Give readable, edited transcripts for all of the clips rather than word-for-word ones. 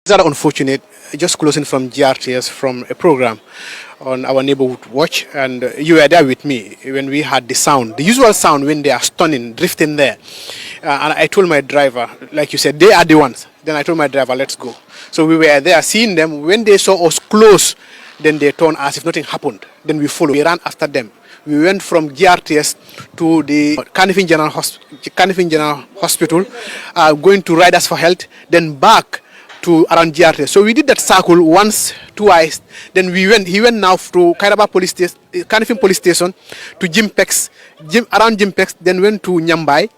That unfortunate. Just closing from GRTS from a program on our neighborhood watch, and you were there with me when we had the sound, the usual sound when they are stunning, drifting there. And I told my driver, like you said, they are the ones. Then I told my driver, let's go. So we were there seeing them. When they saw us close, then they turned as if nothing happened. Then we followed. We ran after them. We went from GRTS to the Canifing General Hospital, going to Riders for Health, then back to around GRTS. So we did that circle once, twice. Then he went now to Kairaba Police Station, Canifing Police Station, to around Jimpex, then went to Nyambai,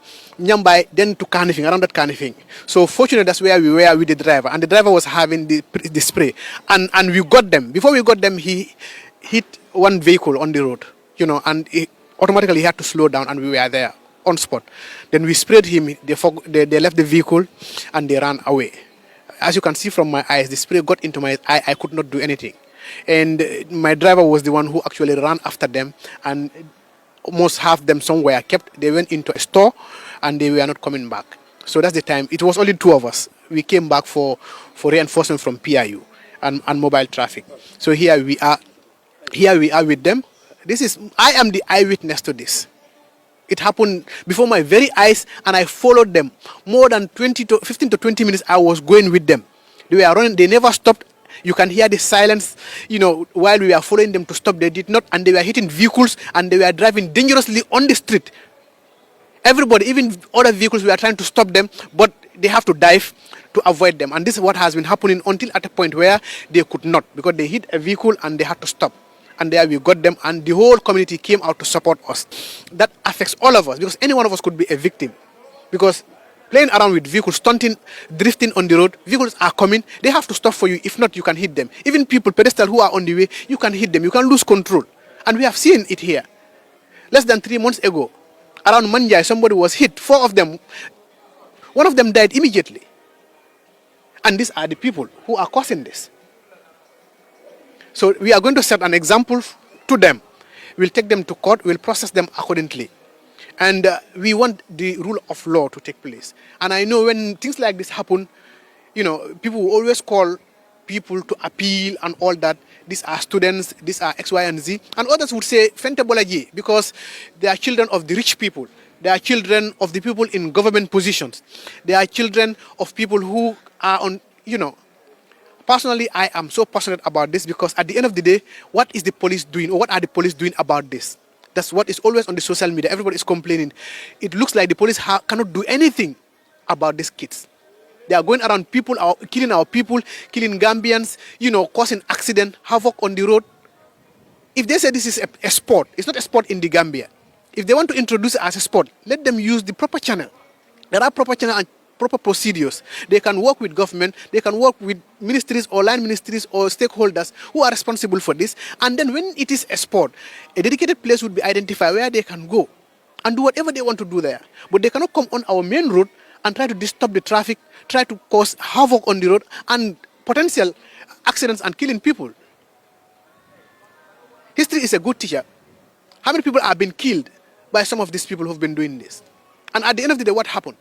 then to Canifing, around that Canifing. So fortunately, that's where we were with the driver. And the driver was having the spray. And we got them. Before we got them, he hit one vehicle on the road, and automatically he had to slow down, and we were there on spot. Then we sprayed him. They left the vehicle, and they ran away. As you can see from my eyes, the spray got into my eye. I could not do anything. And my driver was the one who actually ran after them, and almost half them somewhere kept. They went into a store, and they were not coming back. So that's the time. It was only two of us. We came back for reinforcement from PIU and mobile traffic. So here we are with them. I am the eyewitness to this. It happened before my very eyes, and I followed them. More than 15 to 20 minutes, I was going with them. They were running. They never stopped. You can hear the silence, while we were following them to stop. They did not, and they were hitting vehicles, and they were driving dangerously on the street. Everybody, even other vehicles, we are trying to stop them, but they have to dive to avoid them. And this is what has been happening until at a point where they could not, because they hit a vehicle and they had to stop. And there we got them, and the whole community came out to support us. That affects all of us, because any one of us could be a victim. Because playing around with vehicles, stunting, drifting on the road, vehicles are coming, they have to stop for you. If not, you can hit them. Even people, pedestrians who are on the way, you can hit them. You can lose control. And we have seen it here. Less than 3 months ago, around Manjai, somebody was hit. 4 of them. One of them died immediately. And these are the people who are causing this. So we are going to set an example to them. We'll take them to court. We'll process them accordingly. And we want the rule of law to take place. And I know when things like this happen, people will always call people to appeal and all that. These are students, these are X, Y, and Z. And others would say, Fentebolaji, because they are children of the rich people. They are children of the people in government positions. They are children of people who are on, Personally, I am so passionate about this, because at the end of the day, what is the police doing, or what are the police doing about this? That's what is always on the social media. Everybody is complaining. It looks like the police cannot do anything about these kids. They are going around killing our people, killing Gambians, causing accident, havoc on the road. If they say this is a sport, it's not a sport in the Gambia. If they want to introduce it as a sport, let them use the proper channel. There are proper channel and proper procedures. They can work with government, they can work with ministries or line ministries or stakeholders who are responsible for this. And then when it is a sport, a dedicated place would be identified where they can go and do whatever they want to do there. But they cannot come on our main road and try to disturb the traffic, try to cause havoc on the road and potential accidents and killing people. History is a good teacher. How many people have been killed by some of these people who have been doing this? And at the end of the day, what happened?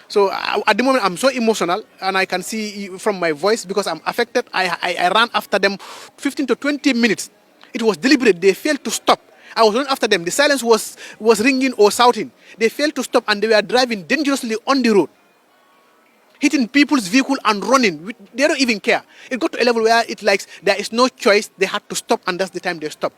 So at the moment, I'm so emotional, and I can see from my voice, because I'm affected. I ran after them 15 to 20 minutes. It was deliberate. They failed to stop. I was running after them. The silence was ringing or shouting. They failed to stop, and they were driving dangerously on the road, hitting people's vehicle and running. They don't even care. It got to a level where there is no choice. They had to stop, and that's the time they stopped.